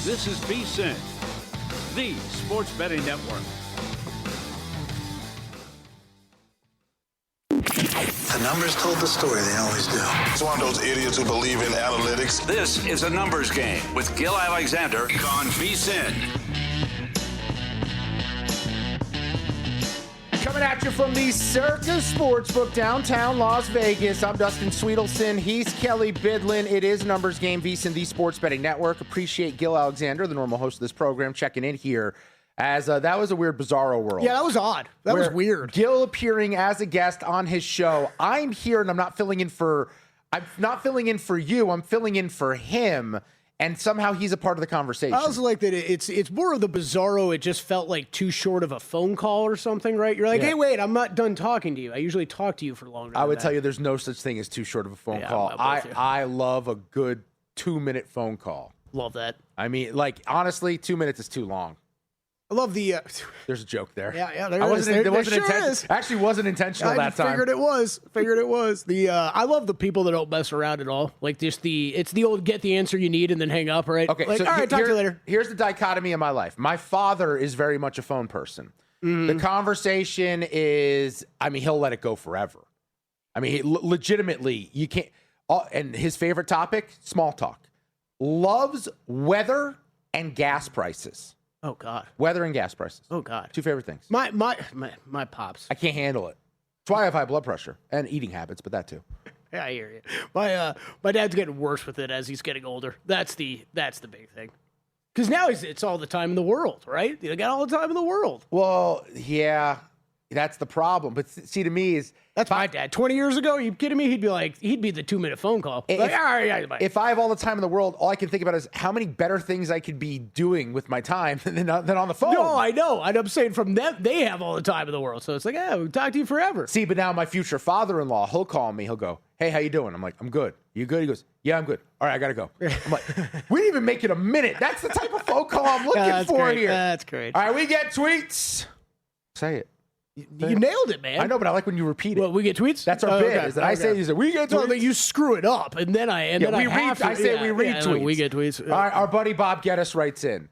This is VSiN, the sports betting network. The numbers told the story, they always do. It's one of those idiots who believe in analytics. This is a numbers game with Gil Alexander on VSiN. Coming at you from the Circus Sportsbook, downtown Las Vegas. I'm Dustin Swedelson. He's Kelley Bydlon. It is Numbers Game, VSiN, the Sports Betting Network. Appreciate Gil Alexander, the normal host of this program, checking in here. As that was a weird, bizarro world. Yeah, that was odd. That was weird. Gil appearing as a guest on his show. I'm here, and I'm not filling in for you. I'm filling in for him. And somehow he's a part of the conversation. I also like that it's more of the bizarro. It just felt like too short of a phone call or something, right? You're like, hey, wait, I'm not done talking to you. I usually talk to you for longer than I would that. tell you there's no such thing as too short of a phone call. I love a good 2-minute phone call. Love that. I mean, like, honestly, 2 minutes is too long. I love the... There's a joke there. Yeah, there is. Actually wasn't intentional that time. I figured it was. I love the people that don't mess around at all. Like, it's the old get the answer you need and then hang up, right? Okay, like, so all right, talk to you later. Here's the dichotomy of my life. My father is very much a phone person. The conversation is, I mean, he'll let it go forever. I mean, legitimately, you can't... and his favorite topic, small talk. Loves weather and gas prices. Oh, God. Weather and gas prices. Oh, God. Two favorite things. My pops. I can't handle it. That's why I have high blood pressure and eating habits, but that too. Yeah, I hear you. My dad's getting worse with it as he's getting older. That's the big thing. Because now it's all the time in the world, right? You got all the time in the world. Well, yeah, that's the problem. But see, to me that's my dad. 20 years ago, are you kidding me? He'd be the 2-minute phone call. If I have all the time in the world, all I can think about is how many better things I could be doing with my time than on the phone. No, I know. And I'm saying from them, they have all the time in the world. So it's like, we'll talk to you forever. See, but now my future father-in-law, he'll call me. He'll go, hey, how you doing? I'm like, I'm good. You good? He goes, yeah, I'm good. All right, I got to go. I'm like, we didn't even make it a minute. That's the type of phone call I'm looking for here. That's great. All right, we get tweets. Say it. You nailed it, man. I know, but I like when you repeat it. Well, we get tweets? That's our bit. Is that I say, you say, we get tweets. Well, then you screw it up, and then I read tweets. We get tweets. All right, our buddy Bob Geddes writes in.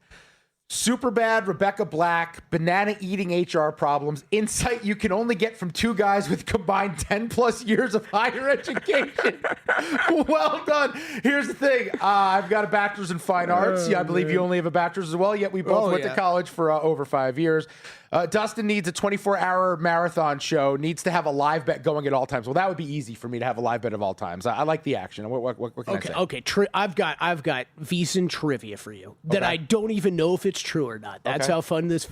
Super bad Rebecca Black, banana eating HR problems, insight you can only get from two guys with combined 10 plus years of higher education. Well done. Here's the thing. I've got a bachelor's in fine arts. I believe you only have a bachelor's as well, yet we both went to college for over 5 years. Dustin needs a 24-hour marathon show, needs to have a live bet going at all times. Well, that would be easy for me to have a live bet of all times. I like the action. What can I say? Okay. I've got VSiN trivia for you that I don't even know if it's true or not. That's how fun this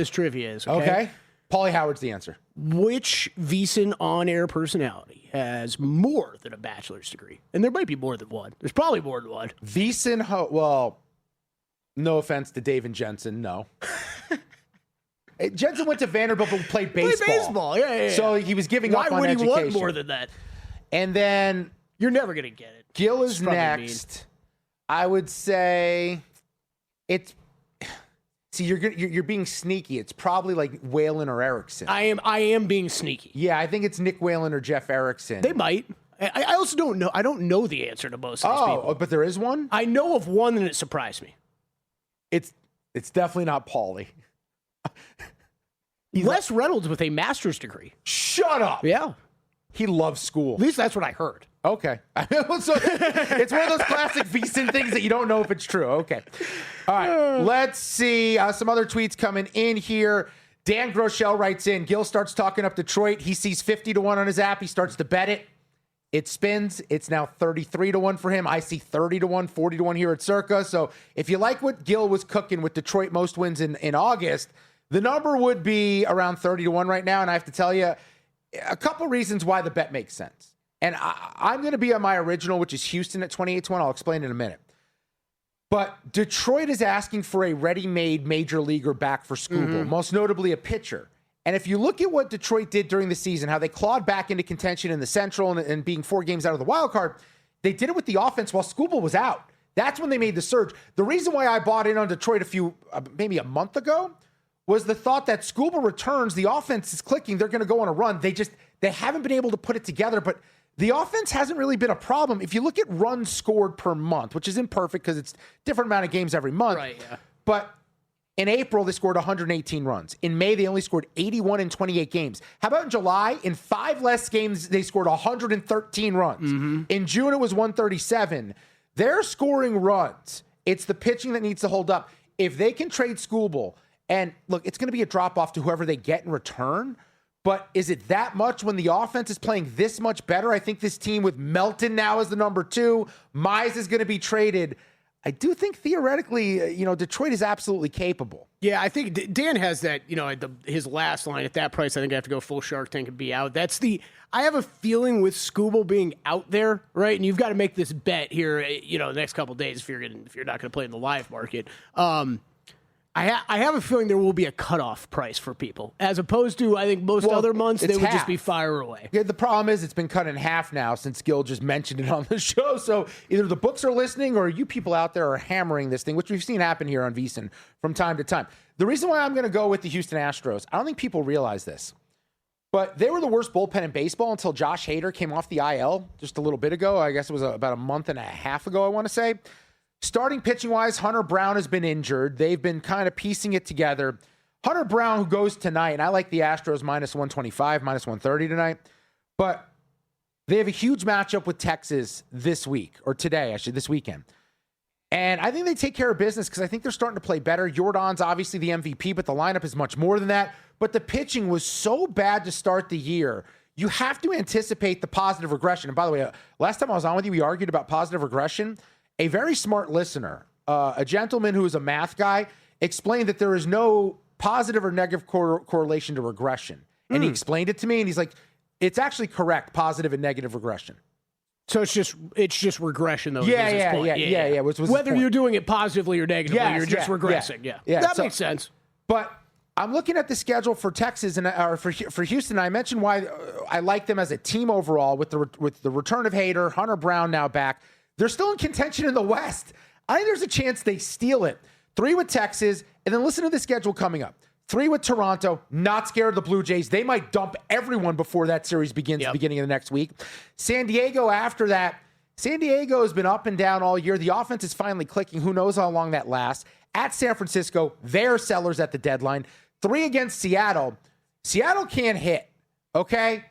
trivia is. Okay. Paulie Howard's the answer. Which VSiN on-air personality has more than a bachelor's degree? And there might be more than one. There's probably more than one. VSiN, well, no offense to Dave and Jensen, no. Jensen went to Vanderbilt but played baseball. Yeah. So he was giving up on education. Why would he want more than that? And then... You're never going to get it. Gil is next. I would say it's... See, you're being sneaky. It's probably like Whalen or Erickson. I am being sneaky. Yeah, I think it's Nick Whalen or Jeff Erickson. They might. I also don't know. I don't know the answer to most of these people. Oh, but there is one? I know of one and it surprised me. It's definitely not Paulie. Les Reynolds with a master's degree. Shut up. Yeah. He loves school. At least that's what I heard. Okay. So it's one of those classic VSiN things that you don't know if it's true. Okay. All right. Let's see. Some other tweets coming in here. Dan Groeschel writes in, Gil starts talking up Detroit. He sees 50-1 on his app. He starts to bet it. It spins. It's now 33-1 for him. I see 30-1, 40-1 here at Circa. So if you like what Gil was cooking with Detroit most wins in August, the number would be around 30-1 right now. And I have to tell you a couple reasons why the bet makes sense. And I'm going to be on my original, which is Houston at 28-1. I'll explain in a minute. But Detroit is asking for a ready-made major leaguer back for Skubal, most notably a pitcher. And if you look at what Detroit did during the season, how they clawed back into contention in the Central and being 4 games out of the wild card, they did it with the offense while Skubal was out. That's when they made the surge. The reason why I bought in on Detroit maybe a month ago, was the thought that Skubal returns, the offense is clicking, they're going to go on a run. They haven't been able to put it together, but the offense hasn't really been a problem. If you look at runs scored per month, which is imperfect because it's different amount of games every month. Right, yeah. But in April, they scored 118 runs. In May, they only scored 81 in 28 games. How about in July? In 5 less games, they scored 113 runs. In June, it was 137. They're scoring runs. It's the pitching that needs to hold up. If they can trade Skubal, and look, it's going to be a drop-off to whoever they get in return, but is it that much when the offense is playing this much better? I think this team with Melton now as the number 2, Mize is going to be traded. I do think theoretically, Detroit is absolutely capable. Yeah, I think Dan has that, his last line at that price. I think I have to go full Shark Tank and be out. I have a feeling with Skubal being out there, right? And you've got to make this bet here, the next couple of days if you're not going to play in the live market. I have a feeling there will be a cutoff price for people, as opposed to, I think, most other months, they would just be fire away. Yeah, the problem is it's been cut in half now since Gil just mentioned it on the show. So either the books are listening or you people out there are hammering this thing, which we've seen happen here on VSiN from time to time. The reason why I'm going to go with the Houston Astros, I don't think people realize this, but they were the worst bullpen in baseball until Josh Hader came off the IL just a little bit ago. I guess it was about a month and a half ago, I want to say. Starting pitching-wise, Hunter Brown has been injured. They've been kind of piecing it together. Hunter Brown, who goes tonight, and I like the Astros minus 125, minus 130 tonight, but they have a huge matchup with Texas this weekend. And I think they take care of business because I think they're starting to play better. Jordan's obviously the MVP, but the lineup is much more than that. But the pitching was so bad to start the year. You have to anticipate the positive regression. And by the way, last time I was on with you, we argued about positive regression. A very smart listener, a gentleman who is a math guy, explained that there is no positive or negative correlation to regression. And he explained it to me, and he's like, it's actually correct, positive and negative regression. So it's just regression, though. Yeah. Whether you're doing it positively or negatively, you're just regressing. Yeah. That makes sense. But I'm looking at the schedule for Texas or for Houston. I mentioned why I like them as a team overall with the return of Hader, Hunter Brown now back. They're still in contention in the West. I think there's a chance they steal it. 3 with Texas, and then listen to the schedule coming up. 3 with Toronto, not scared of the Blue Jays. They might dump everyone before that series begins at the beginning of the next week. San Diego after that. San Diego has been up and down all year. The offense is finally clicking. Who knows how long that lasts. At San Francisco, they're sellers at the deadline. 3 against Seattle. Seattle can't hit, okay?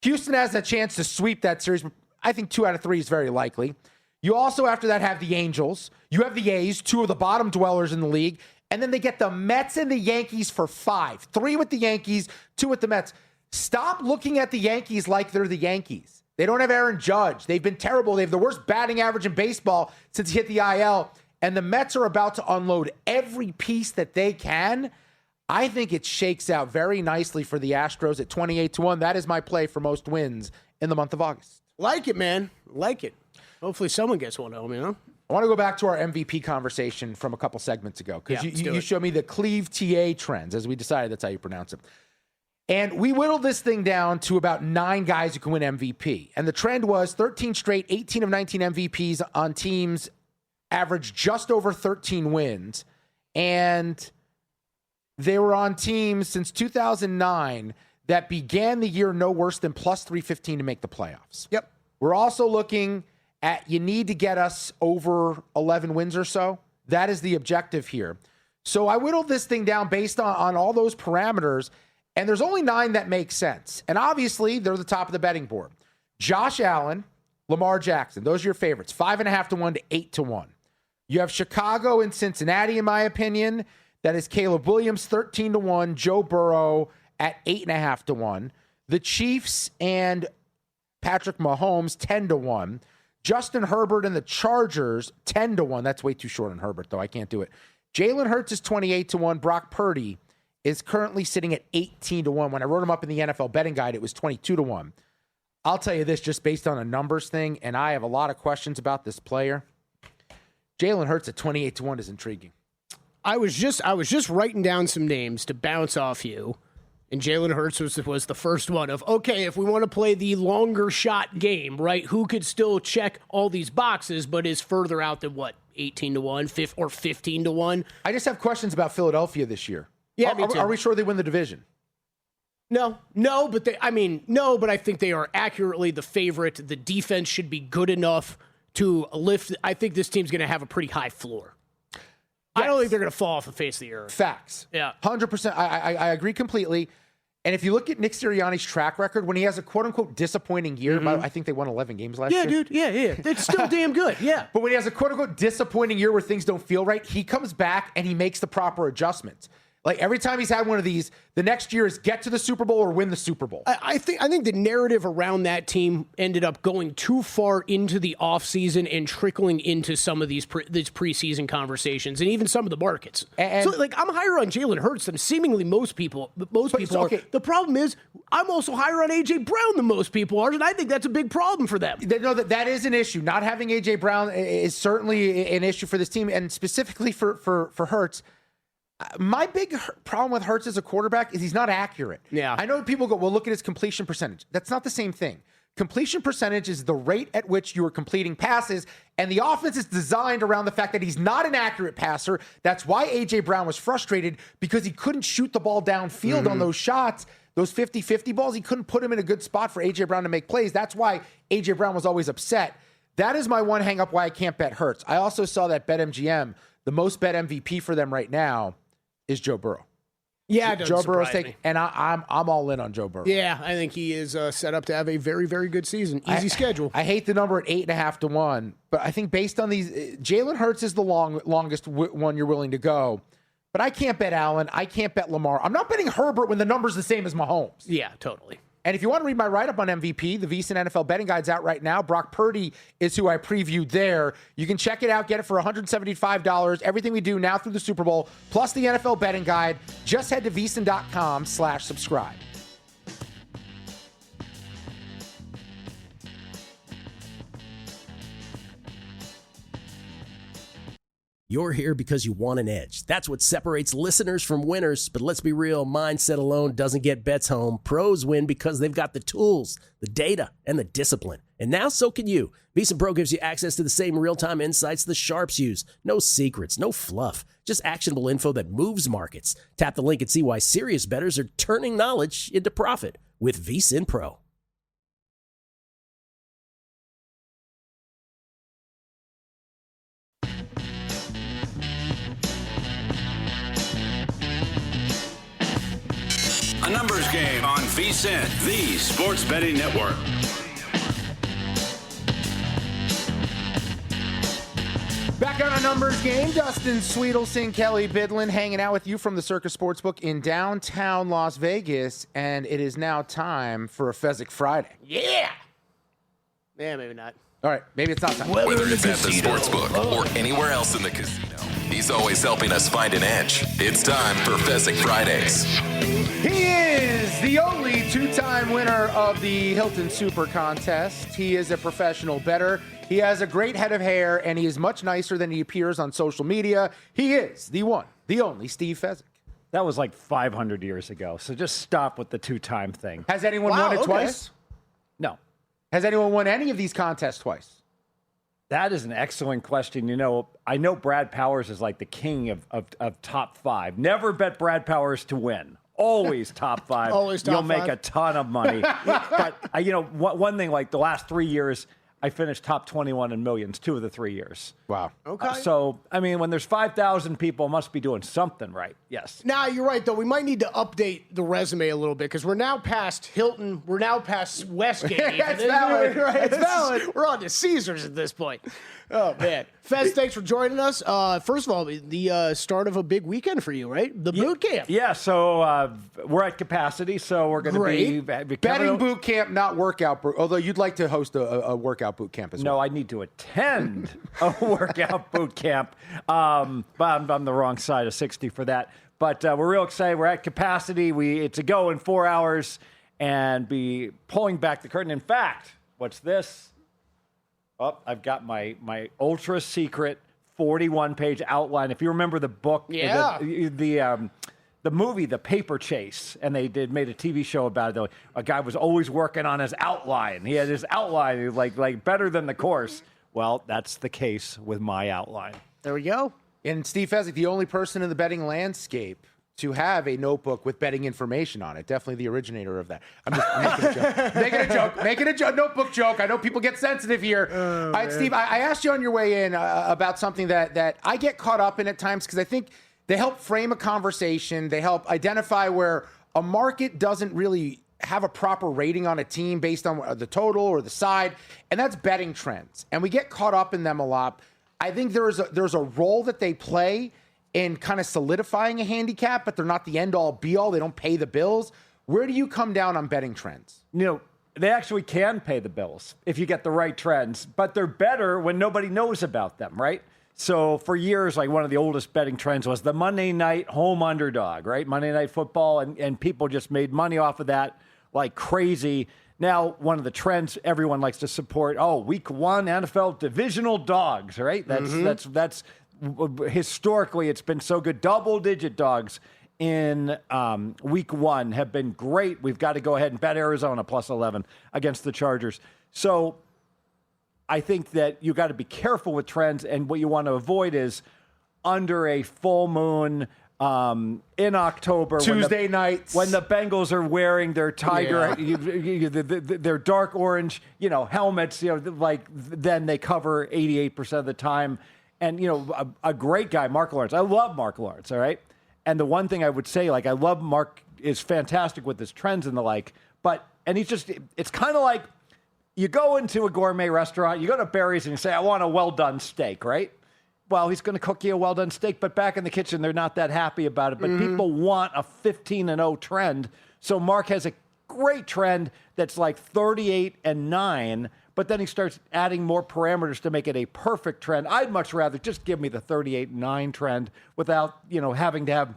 Houston has a chance to sweep that series. I think 2 out of 3 is very likely. You also, after that, have the Angels. You have the A's, 2 of the bottom dwellers in the league. And then they get the Mets and the Yankees for 5. 3 with the Yankees, 2 with the Mets. Stop looking at the Yankees like they're the Yankees. They don't have Aaron Judge. They've been terrible. They have the worst batting average in baseball since he hit the IL. And the Mets are about to unload every piece that they can. I think it shakes out very nicely for the Astros at 28-1. That is my play for most wins in the month of August. Like it, man. Like it. Hopefully someone gets one home, I want to go back to our MVP conversation from a couple segments ago because you showed me the Cleve TA trends, as we decided that's how you pronounce it. And we whittled this thing down to about 9 guys who can win MVP. And the trend was 13 straight, 18 of 19 MVPs on teams averaged just over 13 wins. And they were on teams since 2009 that began the year no worse than plus 315 to make the playoffs. Yep. We're also looking at you need to get us over 11 wins or so. That is the objective here. So I whittled this thing down based on all those parameters, and there's only 9 that make sense. And obviously, they're the top of the betting board. Josh Allen, Lamar Jackson, those are your favorites, 5.5-1 to 8-1. You have Chicago and Cincinnati, in my opinion. That is Caleb Williams, 13-1, Joe Burrow at 8.5-1. The Chiefs and Patrick Mahomes, 10-1. Justin Herbert and the Chargers, 10-1. That's way too short on Herbert, though. I can't do it. Jalen Hurts is 28-1. Brock Purdy is currently sitting at 18-1. When I wrote him up in the NFL betting guide, it was 22-1. I'll tell you this, just based on a numbers thing, and I have a lot of questions about this player. Jalen Hurts at 28-1 is intriguing. I was just writing down some names to bounce off you, and Jalen Hurts was the first one of, okay, if we want to play the longer shot game, right, who could still check all these boxes but is further out than, 18-1 or 15-1? I just have questions about Philadelphia this year. Yeah, me too. Are we sure they win the division? No, but I think they are accurately the favorite. The defense should be good enough to lift. I think this team's going to have a pretty high floor. Yes. I don't think they're going to fall off the face of the earth. Facts. Yeah. 100%. I agree completely. And if you look at Nick Sirianni's track record, when he has a quote-unquote disappointing year, I think they won 11 games last year. Yeah, dude. Yeah. It's still damn good. Yeah. But when he has a quote-unquote disappointing year where things don't feel right, he comes back and he makes the proper adjustments. Like every time he's had one of these, the next year is get to the Super Bowl or win the Super Bowl. I think the narrative around that team ended up going too far into the offseason and trickling into some of these preseason conversations and even some of the markets. So I'm higher on Jalen Hurts than seemingly most people are. The problem is I'm also higher on A.J. Brown than most people are, and I think that's a big problem for them. No, that is an issue. Not having A.J. Brown is certainly an issue for this team, and specifically for Hurts. My big problem with Hurts as a quarterback is he's not accurate. Yeah. I know people go, well, look at his completion percentage. That's not the same thing. Completion percentage is the rate at which you are completing passes, and the offense is designed around the fact that he's not an accurate passer. That's why A.J. Brown was frustrated because he couldn't shoot the ball downfield on those shots, those 50-50 balls. He couldn't put him in a good spot for A.J. Brown to make plays. That's why A.J. Brown was always upset. That is my one hang-up why I can't bet Hurts. I also saw that BetMGM, the most bet MVP for them right now, is Joe Burrow. Yeah, Joe Burrow's taking, and I'm all in on Joe Burrow. Yeah, I think he is set up to have a very, very good season. Easy schedule. I hate the number at 8.5 to 1, but I think based on these, Jalen Hurts is the longest one you're willing to go. But I can't bet Allen. I can't bet Lamar. I'm not betting Herbert when the number's the same as Mahomes. Yeah, totally. And if you want to read my write-up on MVP, the VSiN NFL betting guide's out right now. Brock Purdy is who I previewed there. You can check it out, get it for $175. Everything we do now through the Super Bowl, plus the NFL betting guide. Just head to VSiN.com/subscribe. You're here because you want an edge. That's what separates listeners from winners. But let's be real, mindset alone doesn't get bets home. Pros win because they've got the tools, the data, and the discipline. And now so can you. VSiN Pro gives you access to the same real-time insights the sharps use. No secrets, no fluff, just actionable info that moves markets. Tap the link and see why serious bettors are turning knowledge into profit with VSiN Pro. A numbers game on VSiN, the sports betting network. Back on a numbers game, Dustin Swedelson, Kelley Bydlon hanging out with you from the Circus Sportsbook in downtown Las Vegas, and it is now time for a Fezzik Friday. Yeah, maybe not. All right, maybe it's not time. Whether it's at the sportsbook or anywhere else in the casino, he's always helping us find an edge. It's time for Fezzik Fridays. He is the only two-time winner of the Hilton Super Contest. He is a professional bettor. He has a great head of hair, and he is much nicer than he appears on social media. He is the one, the only Steve Fezzik. That was like 500 years ago, so just stop with the two-time thing. Has anyone won it twice? No. Has anyone won any of these contests twice? That is an excellent question. You know, I know Brad Powers is like the king of top five. Never bet Brad Powers to win. Always top five. Always top You'll make five. a ton of money. But, one thing, like the last 3 years, I finished top 21 in millions, 2 of the 3 years. Wow. Okay. So, I mean, when there's 5,000 people, must be doing something right. Yes. Now, you're right, though. We might need to update the resume a little bit because we're now past Hilton. We're now past Westgate. That's valid. Right? That's valid. We're on to Caesars at this point. Oh, man. Fez, thanks for joining us. First of all, the start of a big weekend for you, right? The boot camp. Yeah, so we're at capacity, so we're going to be Betting boot camp, not workout. Although you'd like to host a workout boot camp as well. No, I need to attend a workout boot camp. But I'm on the wrong side of 60 for that. But we're real excited. We're at capacity. It's a go in 4 hours and be pulling back the curtain. In fact, what's this? Oh, I've got my ultra secret 41-page outline. If you remember the book, the movie, The Paper Chase, and they made a TV show about it. A guy was always working on his outline. He had his outline, like better than the course. Well, that's the case with my outline. There we go. And Steve Fezzik, the only person in the betting landscape to have a notebook with betting information on it. Definitely the originator of that. I'm making a joke. Making a joke. Notebook joke. I know people get sensitive here. All right, Steve, I asked you on your way in about something that I get caught up in at times because I think they help frame a conversation. They help identify where a market doesn't really have a proper rating on a team based on the total or the side, and that's betting trends. And we get caught up in them a lot. I think there's a role that they play in kind of solidifying a handicap, but they're not the end-all, be-all. They don't pay the bills. Where do you come down on betting trends? They actually can pay the bills if you get the right trends, but they're better when nobody knows about them, right? So for years, like one of the oldest betting trends was the Monday night home underdog, right? Monday Night Football, and people just made money off of that like crazy. Now, one of the trends everyone likes to support, week 1 NFL divisional dogs, right? That's historically, it's been so good. Double-digit dogs in week 1 have been great. We've got to go ahead and bet Arizona plus 11 against the Chargers. So I think that you got to be careful with trends, and what you want to avoid is under a full moon in October, Tuesday nights, when the Bengals are wearing their tiger, their dark orange, helmets, then they cover 88% of the time. And, a great guy, Mark Lawrence. I love Mark Lawrence, all right? And the one thing I would say, I love Mark is fantastic with his trends and the like, and it's kind of like you go into a gourmet restaurant, you go to Barry's and you say, I want a well-done steak, right? Well, he's going to cook you a well-done steak, but back in the kitchen, they're not that happy about it. But people want a 15-0 trend. So Mark has a great trend that's like 38-9, but then he starts adding more parameters to make it a perfect trend. I'd much rather just give me the 38-9 trend without, having to have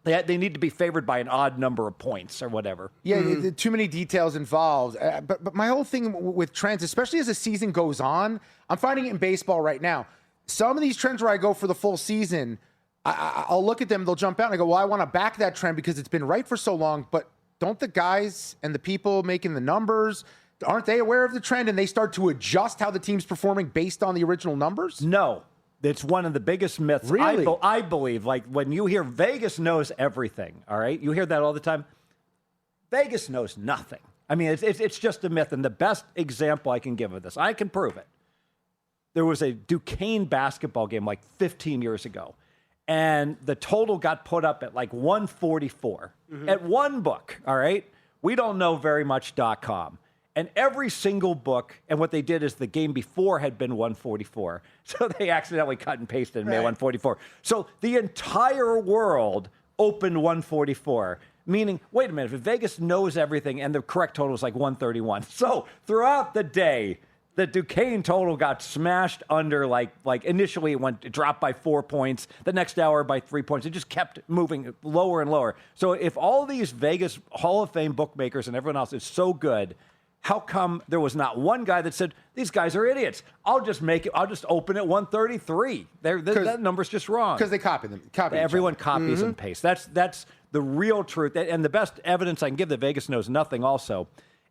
they need to be favored by an odd number of points or whatever. Yeah, too many details involved. But my whole thing with trends, especially as the season goes on, I'm finding it in baseball right now. Some of these trends where I go for the full season, I'll look at them, they'll jump out, and I go, well, I want to back that trend because it's been right for so long. But don't the guys and the people making the numbers, aren't they aware of the trend and they start to adjust how the team's performing based on the original numbers? No. It's one of the biggest myths. Really? I believe, when you hear Vegas knows everything, all right? You hear that all the time. Vegas knows nothing. I mean, it's just a myth. And the best example I can give of this, I can prove it. There was a Duquesne basketball game 15 years ago, and the total got put up at 144 at one book, all right? We don't know very much.com. And every single book, and what they did is the game before had been 144. So they accidentally cut and pasted and made 144. So the entire world opened 144, meaning, wait a minute, if Vegas knows everything and the correct total is 131. So throughout the day, the Duquesne total got smashed under, initially it dropped by 4 points, the next hour by 3 points. It just kept moving lower and lower. So if all these Vegas Hall of Fame bookmakers and everyone else is so good, how come there was not one guy that said, these guys are idiots? I'll just open at 133. That number's just wrong. Because they copy them. Everyone copies and pastes. That's the real truth. And the best evidence I can give that Vegas knows nothing also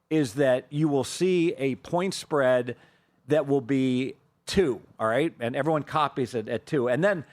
is that you will see a point spread that will be 2, all right? And everyone copies it at 2. And then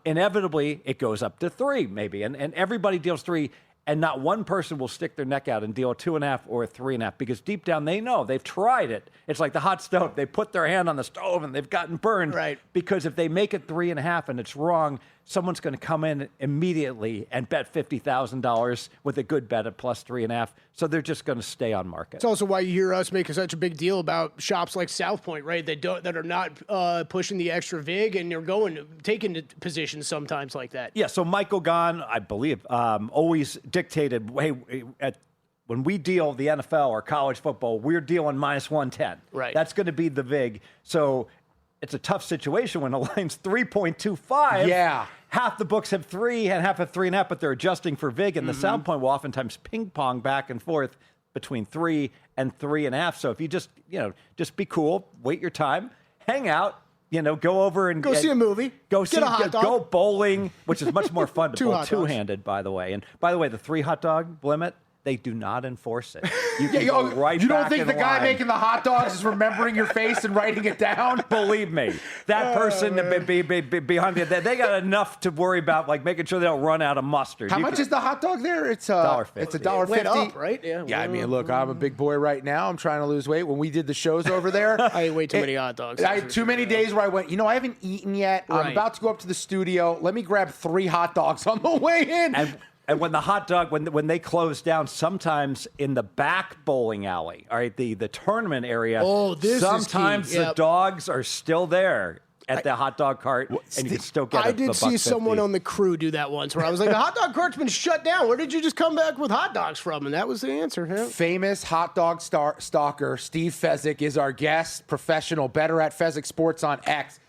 inevitably it goes up to 3 maybe. And everybody deals 3. And not one person will stick their neck out and deal a 2.5 or a 3.5 because deep down they know they've tried it. It's like the hot stove. They put their hand on the stove and they've gotten burned. Right. Because if they make it 3.5 and it's wrong, someone's going to come in immediately and bet $50,000 with a good bet at plus 3.5. So they're just going to stay on market. It's also why you hear us making such a big deal about shops like South Point, right? That are not pushing the extra vig and you're taking positions sometimes like that. Yeah. So Michael Gahn, I believe, always dictated, when we deal the NFL or college football, we're dealing minus 110. Right. That's going to be the vig. So it's a tough situation when the line's 3.25. Yeah. Half the books have 3 and half have 3.5, but they're adjusting for vig. And the Sound Point will oftentimes ping pong back and forth between 3 and 3.5. So if you just be cool, wait your time, hang out, go over and see a movie, go bowling, which is much more fun to bowl hot dogs. two-handed, by the way. And by the way, the 3 hot dog limit, They do not enforce it. You can go right you don't back think in the guy line. making the hot dogs is remembering your face and writing it down? Believe me, that person behind me, they got enough to worry about, like making sure they don't run out of mustard. How much is the hot dog there? It's $1.50. It's $1.50. Went up, right? Yeah, I mean, look, I'm a big boy right now. I'm trying to lose weight. When we did the shows over there, I ate way too many hot dogs. I had too many days where I went, I haven't eaten yet. I'm Right. about to go up to the studio. Let me grab 3 hot dogs on the way in. And when the hot dog, when they close down, sometimes in the back bowling alley, all right, the tournament area, sometimes is key. the dogs are still there at the hot dog cart, and you can still get I the did see someone on the crew do that once where I was like, the hot dog cart's been shut down. Where did you just come back with hot dogs from? And that was the answer. Yeah. Famous hot dog stalker Steve Fezzik is our guest, professional bettor at Fezzik Sports on X.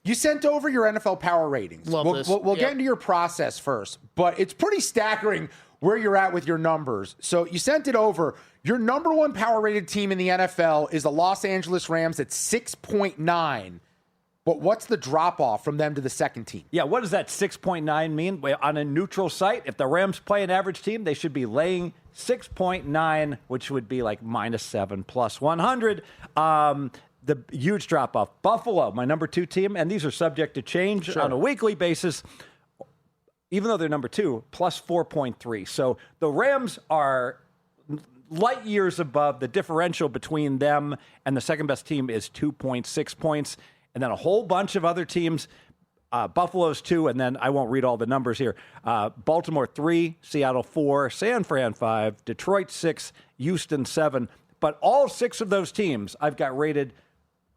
You sent over your NFL power ratings. Love this. We'll Yep. get into your process first, but it's pretty staggering where you're at with your numbers. So you sent it over. Your number 1 power rated team in the NFL is the Los Angeles Rams at 6.9. But what's the drop off from them to the second team? Yeah, what does that 6.9 mean? Well, on a neutral site, if the Rams play an average team, they should be laying 6.9, which would be like -7 plus 100. The huge drop off. Buffalo, my number 2 team, and these are subject to change on a weekly basis, even though they're number 2, plus 4.3. So the Rams are light years above. The differential between them and the second best team is 2.6 points. And then a whole bunch of other teams, Buffalo's 2, and then I won't read all the numbers here. Baltimore 3, Seattle 4, San Fran 5, Detroit 6, Houston 7. But all 6 of those teams I've got rated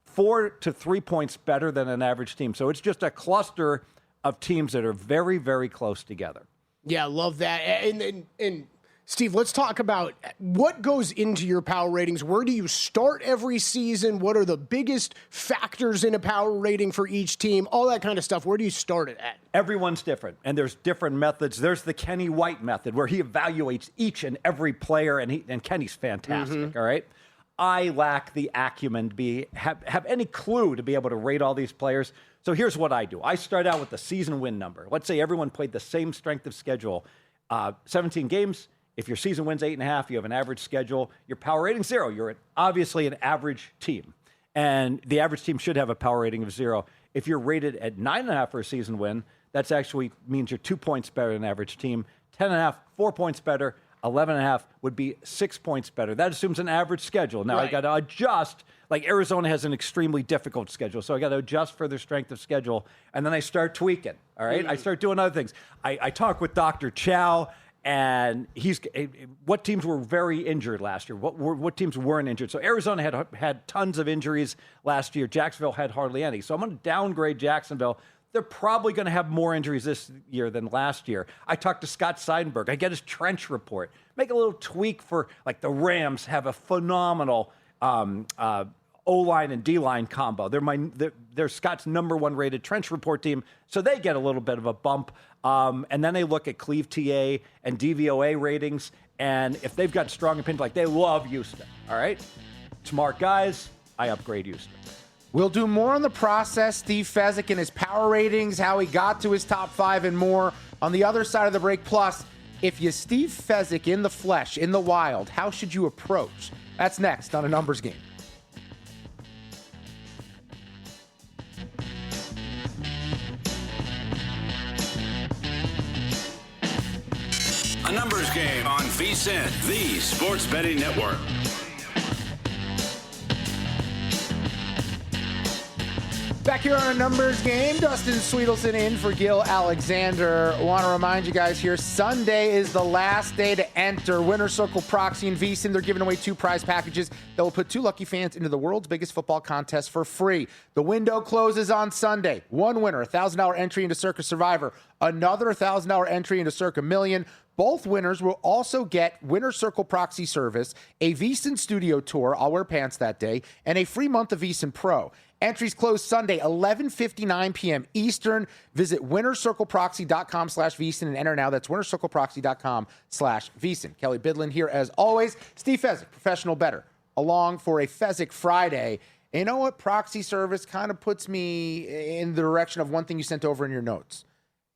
4 to 3 points better than an average team. So it's just a cluster of teams that are very, very close together. Yeah, love that. And Steve, let's talk about what goes into your power ratings. Where do you start every season? What are the biggest factors in a power rating for each team? All that kind of stuff. Where do you start it at? Everyone's different, and there's different methods. There's the Kenny White method, where he evaluates each and every player, and Kenny's fantastic, all right? I lack the acumen to have any clue to be able to rate all these players. So here's what I do. I start out with the season win number. Let's say everyone played the same strength of schedule, 17 games. If your season wins 8.5, you have an average schedule. Your power rating 0. You're obviously an average team. And the average team should have a power rating of 0. If you're rated at 9.5 for a season win, that's actually means you're 2 points better than an average team. 10.5, 4 points better. 11.5 would be 6 points better. That assumes an average schedule. Now, I got to adjust. Like Arizona has an extremely difficult schedule, so I got to adjust for their strength of schedule. And then I start tweaking, all right? I start doing other things. I talk with Dr. Chow, and what teams were very injured last year? What teams weren't injured? So Arizona had tons of injuries last year. Jacksonville had hardly any. So I'm going to downgrade Jacksonville. They're probably going to have more injuries this year than last year. I talked to Scott Seidenberg. I get his trench report. Make a little tweak for, like, the Rams have a phenomenal O-line and D-line combo. They're Scott's number 1 rated trench report team, so they get a little bit of a bump. And then they look at Cleve TA and DVOA ratings, and if they've got strong opinions, like they love Houston, all right? Smart guys, I upgrade Houston. We'll do more on the process, Steve Fezzik and his power ratings, how he got to his top 5 and more on the other side of the break. Plus, if you Steve Fezzik in the flesh, in the wild, how should you approach? That's next on A Numbers Game. A Numbers Game on VSiN, the Sports Betting Network. Back here on A Numbers Game, Dustin Swedelson in for Gil Alexander. I want to remind you guys here, Sunday is the last day to enter Winner Circle Proxy and VSiN. They're giving away 2 prize packages that will put 2 lucky fans into the world's biggest football contest for free. The window closes on Sunday. One winner, $1,000 entry into Circa Survivor. Another $1,000 entry into Circa Million. Both winners will also get Winner Circle Proxy Service, a VSiN studio tour, I'll wear pants that day, and a free month of VSiN Pro. Entries close Sunday, 11:59 p.m. Eastern. Visit winnercircleproxy.com/VSiN and enter now. That's winnercircleproxy.com/VSiN. Kelley Bydlon here as always. Steve Fezzik, professional bettor, along for a Fezzik Friday. And you know what? Proxy service kind of puts me in the direction of one thing you sent over in your notes.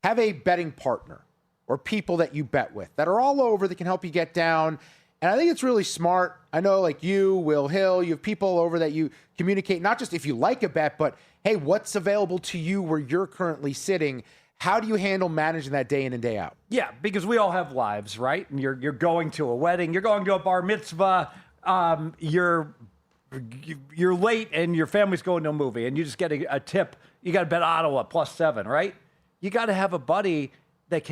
Have a betting partner. or people that you bet with that are all over that can help you get down. And I think it's really smart. I know, like you, Will Hill, you have people all over that you communicate, not just if you like a bet, but hey, what's available to you where you're currently sitting? How do you handle managing that day in and day out? Yeah, because we all have lives, right? And you're going to a wedding, you're going to a bar mitzvah, you're late and your family's going to a movie and you just get a tip. You got to bet Ottawa +7, right? You got to have a buddy that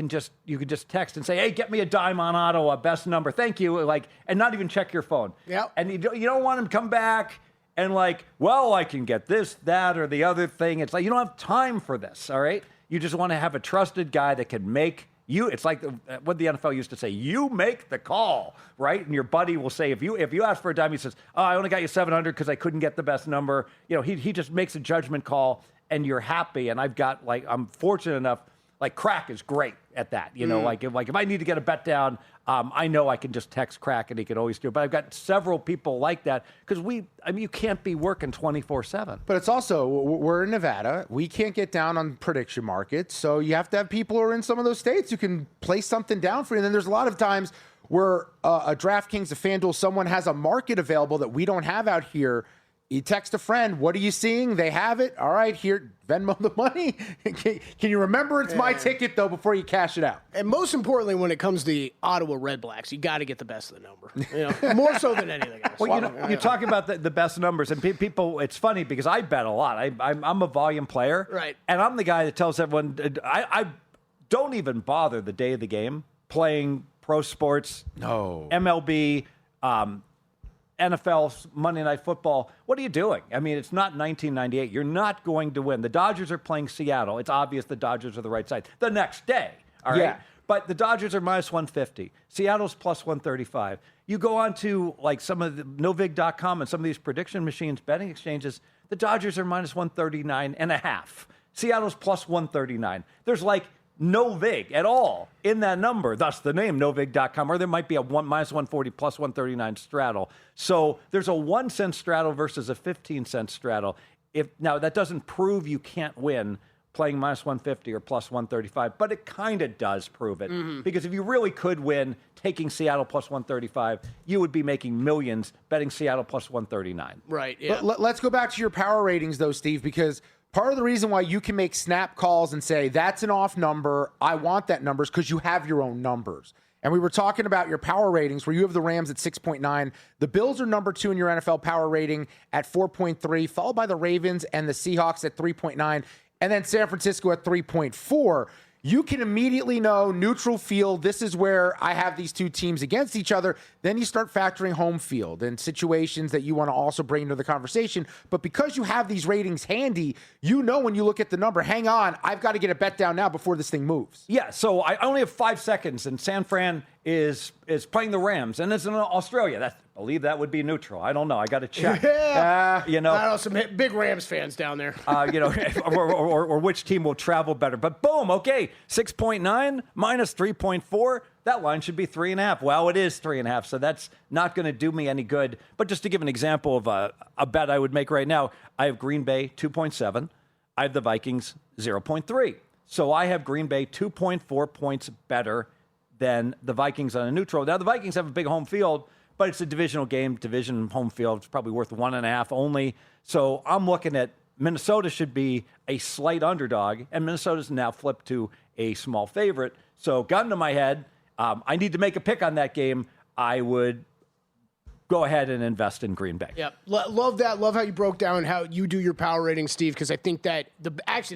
you can just text and say, hey, get me a dime on Ottawa, best number. Thank you. And not even check your phone. Yep. And you don't want him to come back and well, I can get this, that, or the other thing. It's like, you don't have time for this. All right. You just want to have a trusted guy that can make you. It's like what the NFL used to say, you make the call, right? And your buddy will say, if you ask for a dime, he says, oh, I only got you 700 because I couldn't get the best number. He just makes a judgment call and you're happy. And I'm fortunate enough, Crack is great at that. If I need to get a bet down, I know I can just text Crack and he can always do it. But I've got several people like that because you can't be working 24/7. But it's also, we're in Nevada. We can't get down on prediction markets. So you have to have people who are in some of those states who can place something down for you. And then there's a lot of times where a DraftKings, a FanDuel, someone has a market available that we don't have out here. You text a friend, what are you seeing? They have it. All right, here, Venmo the money. Can you remember it's my ticket, though, before you cash it out? And most importantly, when it comes to the Ottawa Red Blacks, you got to get the best of the number. More so than anything else. Well, you talk about the best numbers, and people, it's funny because I bet a lot. I'm a volume player. Right. And I'm the guy that tells everyone, I don't even bother the day of the game playing pro sports, MLB, NFL, Monday Night Football. What are you doing? I mean, it's not 1998. You're not going to win. The Dodgers are playing Seattle. It's obvious the Dodgers are the right side. The next day, all right? Yeah. But the Dodgers are -150. Seattle's +135. You go on to some of the Novig.com and some of these prediction machines, betting exchanges, the Dodgers are -139.5. Seattle's +139. There's no vig at all in that number, thus the name Novig.com, or there might be a -140 +139 straddle. So there's a 1 cent straddle versus a 15-cent straddle. Now that doesn't prove you can't win playing -150 or +135, but it kind of does prove it. Mm-hmm. Because if you really could win taking Seattle +135, you would be making millions betting Seattle +139. Right. Yeah. Let's go back to your power ratings, though, Steve, because part of the reason why you can make snap calls and say, that's an off number, I want that number, is because you have your own numbers. And we were talking about your power ratings where you have the Rams at 6.9. The Bills are number 2 in your NFL power rating at 4.3, followed by the Ravens and the Seahawks at 3.9, and then San Francisco at 3.4. You can immediately know neutral field, this is where I have these two teams against each other. Then you start factoring home field and situations that you want to also bring into the conversation. But because you have these ratings handy, you know when you look at the number, hang on, I've got to get a bet down now before this thing moves. Yeah, so I only have 5 seconds, and San Fran is playing the Rams, and it's in Australia. I believe that would be neutral. I don't know. I got to check. Yeah. I don't know, some big Rams fans down there. Or which team will travel better. But boom, okay, 6.9 -3.4. That line should be 3.5. Well, it is 3.5, so that's not going to do me any good. But just to give an example of a bet I would make right now, I have Green Bay 2.7. I have the Vikings 0.3. So I have Green Bay 2.4 points better than the Vikings on a neutral. Now, the Vikings have a big home field, but it's a divisional game, division home field. It's probably worth 1.5 only. So I'm looking at Minnesota should be a slight underdog, and Minnesota's now flipped to a small favorite. So gun to my head, I need to make a pick on that game. I would go ahead and invest in Green Bay. Yep. Love that. Love how you broke down how you do your power rating, Steve, because I think that the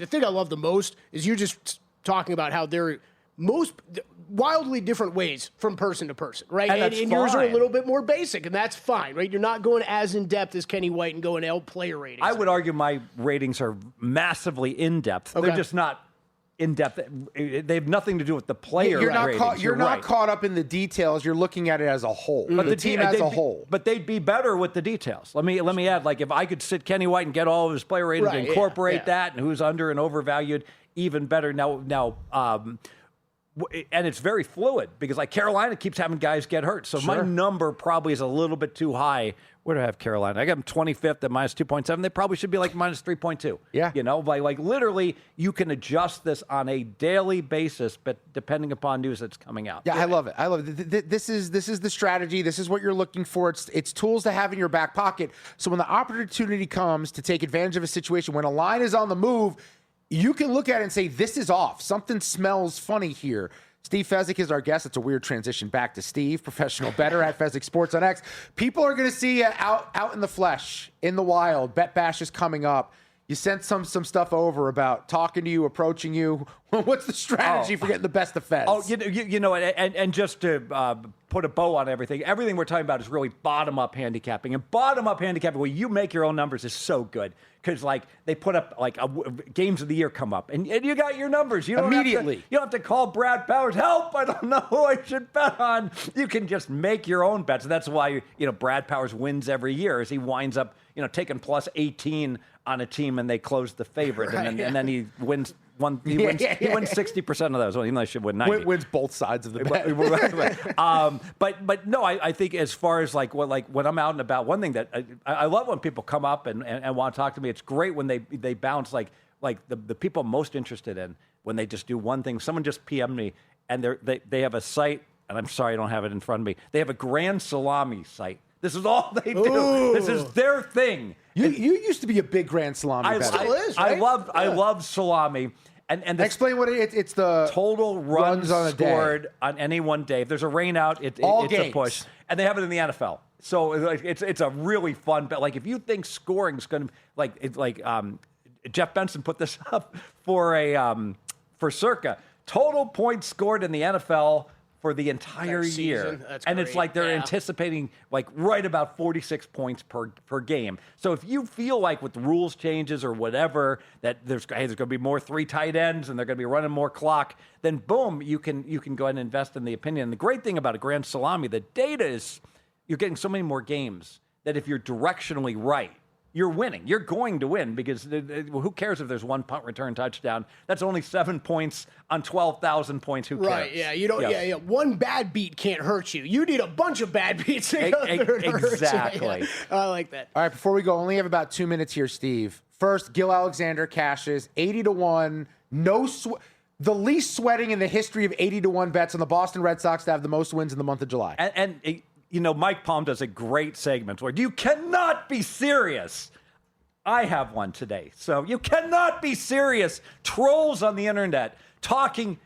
thing I love the most is you're just talking about how they're wildly different ways from person to person, right? And yours are a little bit more basic, and that's fine, right? You're not going as in-depth as Kenny White and going L player ratings. I would argue my ratings are massively in-depth. Okay. They're just not in-depth. They have nothing to do with the player ratings. You're not caught up in the details. You're looking at it as a whole. But the team as a whole. But they'd be better with the details. Let me add, if I could sit Kenny White and get all of his player ratings and incorporate that and who's under and overvalued, even better. Now, and it's very fluid because Carolina keeps having guys get hurt. So my number probably is a little bit too high Where do I have Carolina? I got them 25th at minus 2.7. They probably should be like minus 3.2. Yeah. You know, like literally, you can adjust this on a daily basis, but depending upon news that's coming out. Yeah, I love it. I love it. This is the strategy. This is what you're looking for. It's tools to have in your back pocket. So when the opportunity comes to take advantage of a situation, when a line is on the move, you can look at it and say, this is off. Something smells funny here. Steve Fezzik is our guest. It's a weird transition back to Steve, professional bettor at Fezzik Sports on X. People are going to see you out in the flesh, in the wild. Bet Bash is coming up. You sent some stuff over about talking to you, approaching you. What's the strategy for getting the best of Fez? Oh, you know, and just to put a bow on everything we're talking about is really bottom-up handicapping. And bottom-up handicapping, where you make your own numbers, is so good. Because, like, they put up, like, games of the year come up, and you got your numbers. You don't Immediately. you don't have to call Brad Powers, help, I don't know who I should bet on. You can just make your own bets. And that's why, Brad Powers wins every year, as he winds up, taking plus 18 on a team, and they close the favorite. Right, and then he wins. He wins 60% of those. Well, even though I should win 90. Wins both sides of the bet. But no, I think as far as like when I'm out and about, one thing that I love when people come up and want to talk to me. It's great when they bounce like the people I'm most interested in, when they just do one thing. Someone just PM'd me, and they have a site, and I'm sorry I don't have it in front of me. They have a Grand Salami site. This is all they do. Ooh. This is their thing. You used to be a big Grand Salami bettor. Still is, right? I love salami. And Explain what it's the total runs on a scored day. on any one day. If there's a rain out, it's games. a push. And they have it in the NFL. So it's a really fun bet. Like, if you think scoring's going to Jeff Benson put this up for Circa. Total points scored in the NFL for the entire year. That's and great. it's like they're Yeah. anticipating like right about 46 points per game. So if you feel like with rules changes or whatever that there's going to be more 3 tight ends and they're going to be running more clock, then boom, you can go ahead and invest in the opinion. The great thing about a Grand Salami, the data is you're getting so many more games that if you're directionally right, you're winning. You're going to win, because who cares if there's one punt return touchdown? That's only 7 points on 12,000 points. Who cares? Right, yeah. You don't. Yeah. One bad beat can't hurt you. You need a bunch of bad beats to go through to hurt you. Exactly. Yeah. I like that. All right, before we go, only have about 2 minutes here, Steve. First, Gil Alexander cashes 80-1. The least sweating in the history of 80-1 bets on the Boston Red Sox to have the most wins in the month of July. And Mike Palm does a great segment where you cannot be serious. I have one today. So you cannot be serious. Trolls on the internet talking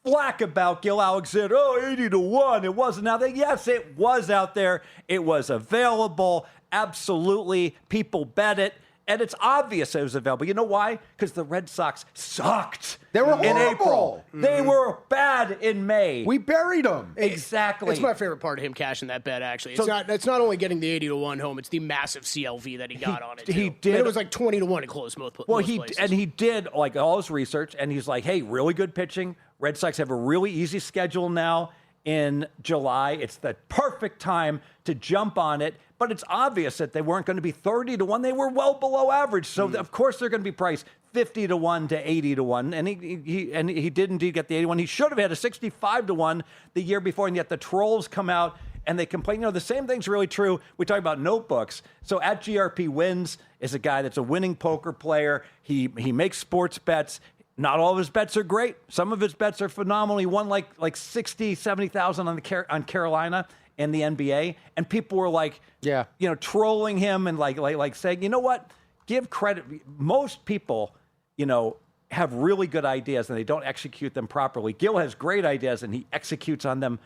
flack about Gil Alexander. Oh, 80-1. It wasn't out there. Yes, it was out there. It was available. Absolutely. People bet it. And it's obvious it was available. You know why? Because the Red Sox sucked. They were in horrible. April. They were bad in May. We buried them. Exactly. It's my favorite part of him cashing that bet, actually. It's not only getting the 80-1 home, it's the massive CLV that he got on it, too. He did. And it was like 20-1 to close most places. He did like all his research, and he's like, hey, really good pitching. Red Sox have a really easy schedule now in July. It's the perfect time to jump on it. But it's obvious that they weren't going to be 30-1. They were well below average. So, of course, they're going to be priced 50-1 to 80-1. And he did indeed get the 81. He should have had a 65-1 the year before. And yet the trolls come out and they complain. The same thing's really true. We talk about notebooks. So at GRP Wins is a guy that's a winning poker player. He makes sports bets. Not all of his bets are great. Some of his bets are phenomenal. He won like 60, 70,000 on Carolina in the NBA, and people were like, trolling him and like saying, you know what? Give credit. Most people, have really good ideas and they don't execute them properly. Gil has great ideas and he executes on them,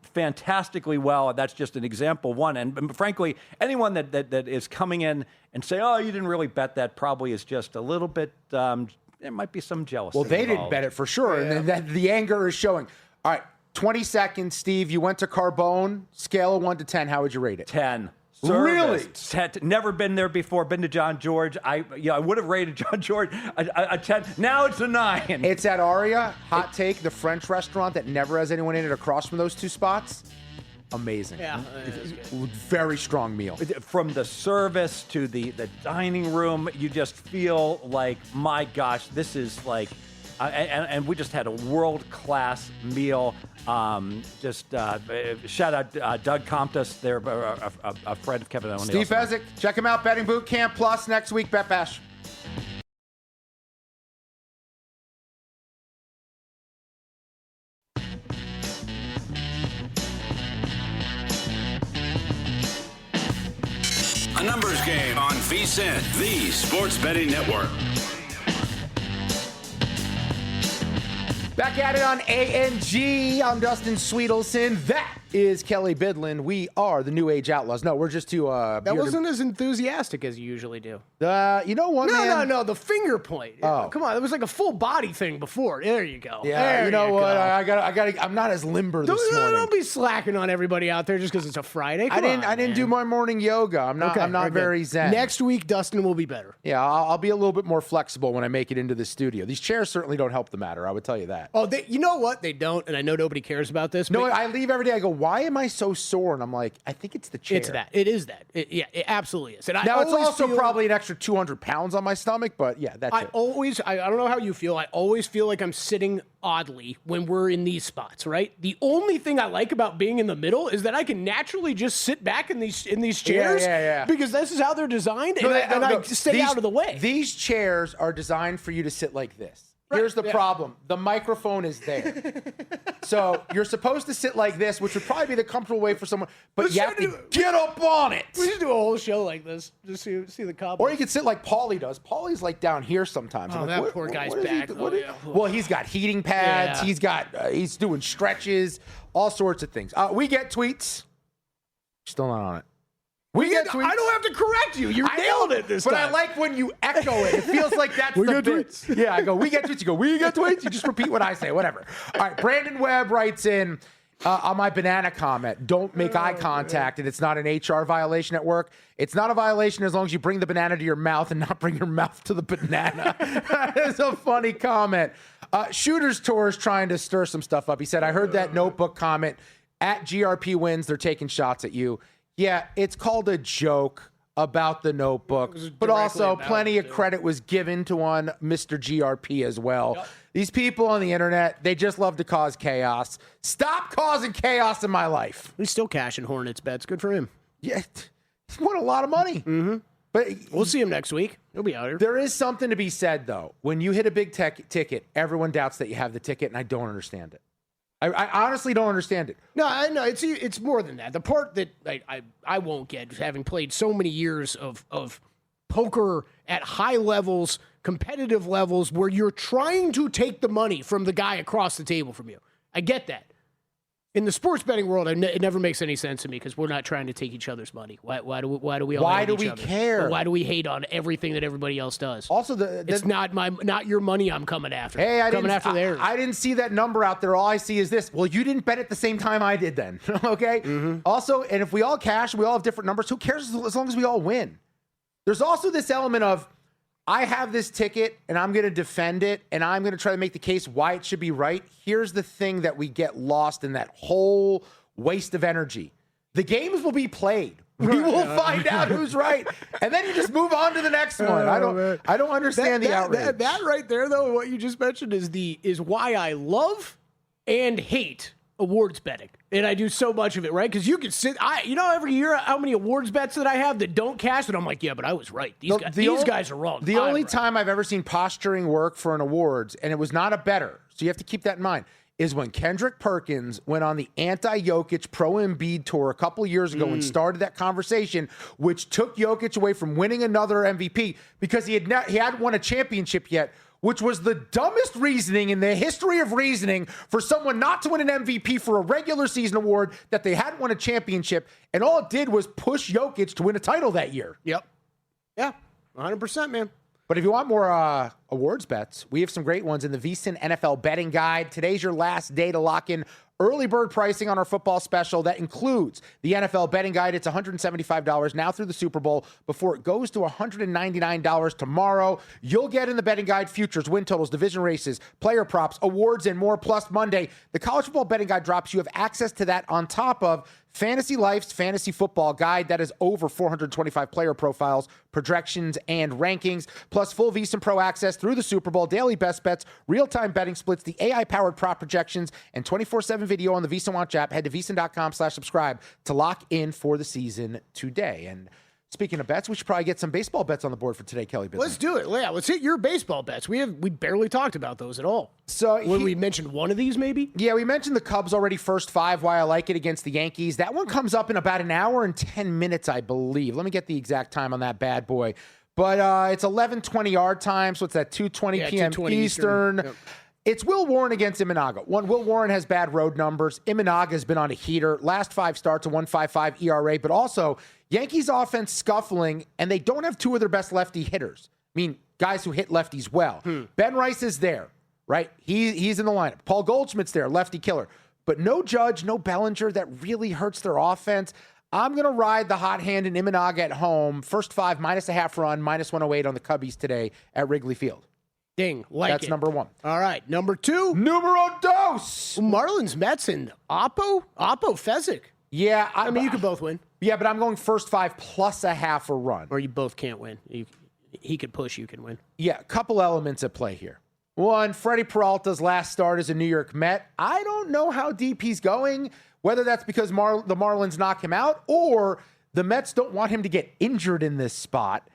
fantastically well. And that's just an example one. And frankly, anyone that is coming in and say, oh, you didn't really bet that, probably is just a little bit. There might be some jealousy. Well, they involved. didn't bet it for sure, and then the anger is showing. All right. 20 seconds, Steve. You went to Carbone. Scale of 1 to 10. How would you rate it? 10. Really? Never been there before. Been to John George. I would have rated John George a 10. Now it's a 9. It's at Aria. Hot take. The French restaurant that never has anyone in it across from those two spots. Amazing. Yeah. Very strong meal. From the service to the dining room, you just feel like, my gosh, this is like and we just had a world-class meal. Shout out Doug Comptus, there, a friend of Kevin. Steve Fezzik, check him out. Betting Boot Camp Plus next week. Bet Bash. A numbers game on VSiN, the sports betting network. Back at it on ANG. I'm Dustin Swedelson. That is Kelley Bydlon. We are the New Age Outlaws. No, we're just too... that wasn't as enthusiastic as you usually do. You know what, man? No, the finger point. Oh. Come on, it was like a full body thing before. There you go. Yeah, there you know what? go. I'm not as limber this morning. Don't be slacking on everybody out there just because it's a Friday. I didn't do my morning yoga. I'm not very zen. Next week, Dustin will be better. Yeah, I'll be a little bit more flexible when I make it into the studio. These chairs certainly don't help the matter. I would tell you that. Oh, you know what? They don't, and I know nobody cares about this. No, I leave every day. I go, why am I so sore? And I'm like, I think it's the chair. It's that. It is that. It absolutely is. And now, it's also probably an extra 200 pounds on my stomach, but yeah, that's it. I don't know how you feel. I always feel like I'm sitting oddly when we're in these spots, right? The only thing I like about being in the middle is that I can naturally just sit back in these chairs because this is how they're designed, and I stay out of the way. These chairs are designed for you to sit like this. Here's the problem. The microphone is there. So you're supposed to sit like this, which would probably be the comfortable way for someone, but you have to get up on it. We should do a whole show like this. Just see the combos. Or you could sit like Paulie does. Paulie's like down here sometimes. Oh, that poor guy's back. Well, he's got heating pads. Yeah. He's doing stretches, all sorts of things. We get tweets. Still not on it. We get tweets. I don't have to correct you. You nailed it this time. But I like when you echo it. It feels like that's the bit. Tweets. Yeah, I go, we get tweets. You go, we get tweets. You just repeat what I say, whatever. All right, Brandon Webb writes in on my banana comment, don't make eye contact, and it's not an HR violation at work. It's not a violation as long as you bring the banana to your mouth and not bring your mouth to the banana. That is a funny comment. Shooter's Tour is trying to stir some stuff up. He said, I heard that notebook comment. At GRP wins, they're taking shots at you. Yeah, it's called a joke about the notebook, but also plenty of credit was given to one Mr. GRP as well. Yep. These people on the internet, they just love to cause chaos. Stop causing chaos in my life. He's still cashing Hornets bets. Good for him. Yeah, he's won a lot of money. Mm-hmm. But we'll see him next week. He'll be out here. There is something to be said, though. When you hit a big ticket, everyone doubts that you have the ticket, and I don't understand it. I honestly don't understand it. No, I know it's more than that. The part that I won't get, having played so many years of poker at high levels, competitive levels, where you're trying to take the money from the guy across the table from you. I get that. In the sports betting world, it never makes any sense to me because we're not trying to take each other's money. Why do we all hate each other? Care? Why do we hate on everything that everybody else does? Also, it's not your money I'm coming after. Hey, I'm coming after theirs. I didn't see that number out there. All I see is this. Well, you didn't bet at the same time I did then. Okay? Mm-hmm. Also, and if we all cash, we all have different numbers. Who cares as long as we all win? There's also this element of, I have this ticket and I'm going to defend it and I'm going to try to make the case why it should be right. Here's the thing that we get lost in that whole waste of energy. The games will be played. We will find out who's right. And then you just move on to the next one. I don't understand the outrage. That right there, though, what you just mentioned is why I love and hate awards betting. And I do so much of it, right? Because you can sit, every year how many awards bets that I have that don't cash, and I'm like, yeah, but I was right. These guys are wrong. The only time I've ever seen posturing work for an awards, and it was not a bettor, so you have to keep that in mind, is when Kendrick Perkins went on the anti-Jokic pro Embiid tour a couple years ago and started that conversation, which took Jokic away from winning another MVP because he hadn't won a championship yet, which was the dumbest reasoning in the history of reasoning for someone not to win an MVP for a regular season award that they hadn't won a championship. And all it did was push Jokic to win a title that year. Yep. Yeah, 100%, man. But if you want more awards bets, we have some great ones in the VSiN NFL betting guide. Today's your last day to lock in early bird pricing on our football special. That includes the NFL betting guide. It's $175 now through the Super Bowl before it goes to $199 tomorrow. You'll get in the betting guide futures, win totals, division races, player props, awards, and more. Plus Monday, the college football betting guide drops. You have access to that on top of Fantasy Life's fantasy football guide that is over 425 player profiles, projections, and rankings, plus full VSiN Pro access through the Super Bowl, daily best bets, real-time betting splits, the AI-powered prop projections, and 24/7 video on the VSiN Watch app. Head to VSiN.com/subscribe to lock in for the season today. And speaking of bets, we should probably get some baseball bets on the board for today, Kelley. Let's do it. Yeah, let's hit your baseball bets. We barely talked about those at all. So we mentioned one of these, maybe? Yeah, we mentioned the Cubs already, first 5, why I like it against the Yankees. That one comes up in about an hour and 10 minutes, I believe. Let me get the exact time on that bad boy. But it's 11:20 our time, so it's at 2:20 p.m. 2:20 Eastern. Yep. It's Will Warren against Imanaga. Will Warren has bad road numbers. Imanaga has been on a heater. Last 5 starts, a 1.55 ERA, but also Yankees offense scuffling, and they don't have 2 of their best lefty hitters. I mean, guys who hit lefties well. Ben Rice is there, right? He's in the lineup. Paul Goldschmidt's there, lefty killer. But no Judge, no Bellinger. That really hurts their offense. I'm going to ride the hot hand in Imanaga at home. First 5, -0.5 run, -108 on the Cubbies today at Wrigley Field. Ding, That's number 1. All right, number 2. Numero dos. Marlins, Mets, and Oppo Fezzik. Yeah. I mean, you could both win. Yeah, but I'm going first 5 +0.5 a run. Or you both can't win. He could push, you can win. Yeah, a couple elements at play here. One, Freddie Peralta's last start as a New York Met. I don't know how deep he's going, whether that's because the Marlins knock him out or the Mets don't want him to get injured in this spot.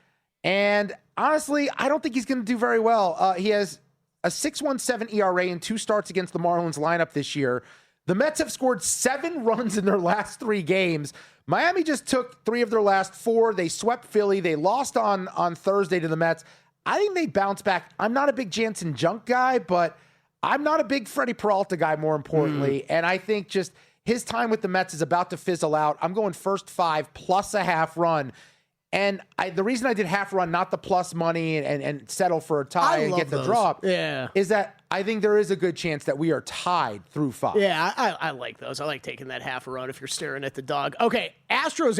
And honestly, I don't think he's going to do very well. He has a 6.17 ERA in 2 starts against the Marlins lineup this year. The Mets have scored 7 runs in their last 3 games. Miami just took 3 of their last 4. They swept Philly. They lost on Thursday to the Mets. I think they bounce back. I'm not a big Jansen Junk guy, but I'm not a big Freddie Peralta guy, more importantly. And I think just his time with the Mets is about to fizzle out. I'm going first 5 +0.5 run. And the reason I did half run, not the plus money and settle for a tie and get the drop, is that I think there is a good chance that we are tied through 5. Yeah, I like those. I like taking that half a run if you're staring at the dog. Okay, Astros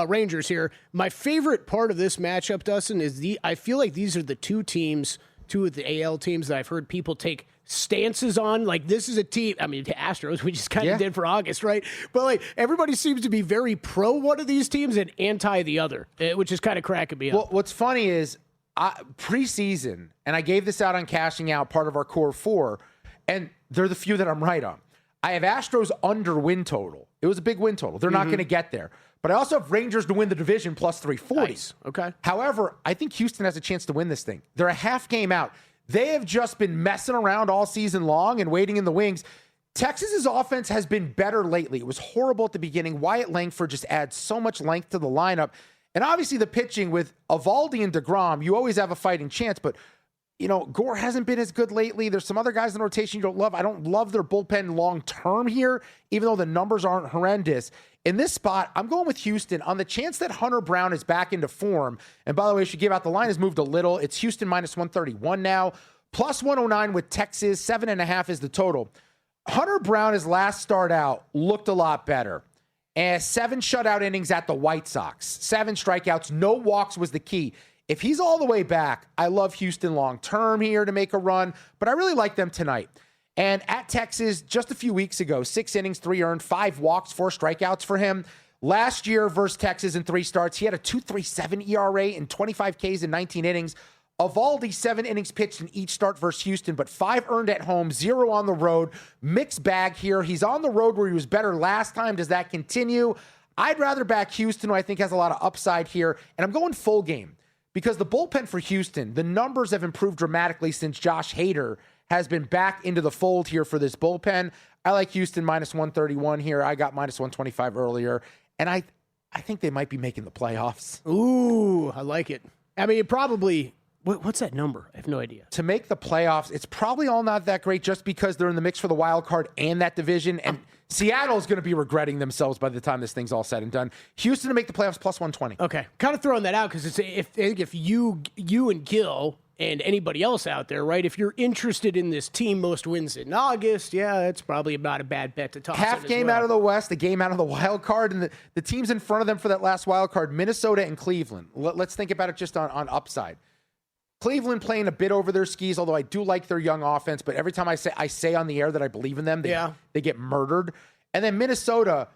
Rangers here. My favorite part of this matchup, Dustin, is I feel like these are the 2 of the AL teams that I've heard people take stances on. Like, this is a team, I mean, the Astros, we just kind of did for August, right? But like, everybody seems to be very pro one of these teams and anti the other, which is kind of cracking me up. Well, what's funny is preseason, and I gave this out on Cashing Out, part of our core 4, and they're the few that I'm right on. I have Astros under win total. It was a big win total. They're not going to get there. But I also have Rangers to win the division plus 340. Nice. Okay. However, I think Houston has a chance to win this thing. They're a half game out. They have just been messing around all season long and waiting in the wings. Texas's offense has been better lately. It was horrible at the beginning. Wyatt Langford just adds so much length to the lineup. And obviously the pitching with Eovaldi and DeGrom, you always have a fighting chance. But, you know, Gore hasn't been as good lately. There's some other guys in the rotation you don't love. I don't love their bullpen long term here, even though the numbers aren't horrendous. In this spot, I'm going with Houston on the chance that Hunter Brown is back into form. And by the way, I should give out the line has moved a little. It's Houston -131 now, plus 109 with Texas. 7.5 is the total. Hunter Brown, his last start out, looked a lot better. And 7 shutout innings at the White Sox. 7 strikeouts, no walks was the key. If he's all the way back, I love Houston long term here to make a run, but I really like them tonight. And at Texas, just a few weeks ago, 6 innings, 3 earned, 5 walks, 4 strikeouts for him. Last year versus Texas in 3 starts, he had a 2.37 ERA and 25 Ks in 19 innings. Eovaldi, 7 innings pitched in each start versus Houston, but 5 earned at home, 0 on the road. Mixed bag here. He's on the road where he was better last time. Does that continue? I'd rather back Houston, who I think has a lot of upside here. And I'm going full game because the bullpen for Houston, the numbers have improved dramatically since Josh Hader has been back into the fold here for this bullpen. I like Houston -131 here. I got -125 earlier. And I think they might be making the playoffs. Ooh, I like it. I mean, it probably... What's that number? I have no idea. To make the playoffs, it's probably all not that great just because they're in the mix for the wild card and that division. And Seattle's going to be regretting themselves by the time this thing's all said and done. Houston to make the playoffs +120. Okay. Kind of throwing that out because it's if you and Gil and anybody else out there, right, if you're interested in this team, most wins in August, yeah, that's probably about a bad bet to toss. Half game out of the West, a game out of the wild card, and the teams in front of them for that last wild card, Minnesota and Cleveland. Let's think about it just on upside. Cleveland playing a bit over their skis, although I do like their young offense. But every time I say on the air that I believe in them, they get murdered. And then Minnesota,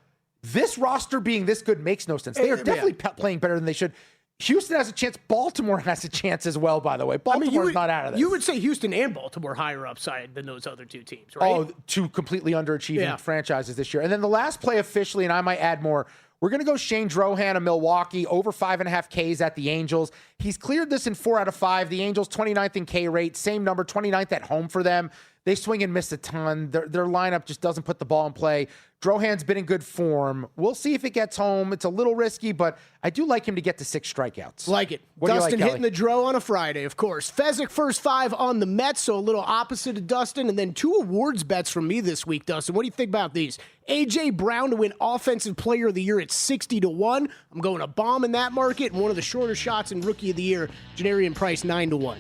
This roster being this good makes no sense. They are definitely playing better than they should. Houston has a chance. Baltimore has a chance as well, by the way. Baltimore's not out of this. You would say Houston and Baltimore higher upside than those other two teams, right? Oh, two completely underachieving franchises this year. And then the last play officially, and I might add more, we're going to go Shane Drohan of Milwaukee, over 5.5 Ks at the Angels. He's cleared this in 4 out of 5. The Angels, 29th in K rate, same number, 29th at home for them. They swing and miss a ton. Their lineup just doesn't put the ball in play. Drohan's been in good form. We'll see if it gets home. It's a little risky, but I do like him to get to 6 strikeouts. Like it. Dustin hitting the draw on a Friday, of course. Fezzik first 5 on the Mets, so a little opposite of Dustin. And then 2 awards bets from me this week, Dustin. What do you think about these? A.J. Brown to win Offensive Player of the Year at 60-1. I'm going a bomb in that market. And one of the shorter shots in Rookie of the Year, Janarian Price, 9-1.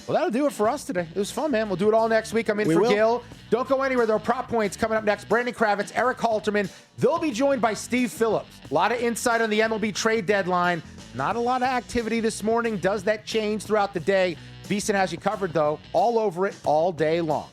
Well, that'll do it for us today. It was fun, man. We'll do it all next week. I'm in for Gil. Don't go anywhere. There are prop points coming up next. Brandon Kravitz, Eric Halterman. They'll be joined by Steve Phillips. A lot of insight on the MLB trade deadline. Not a lot of activity this morning. Does that change throughout the day? VSiN has you covered, though, all over it all day long.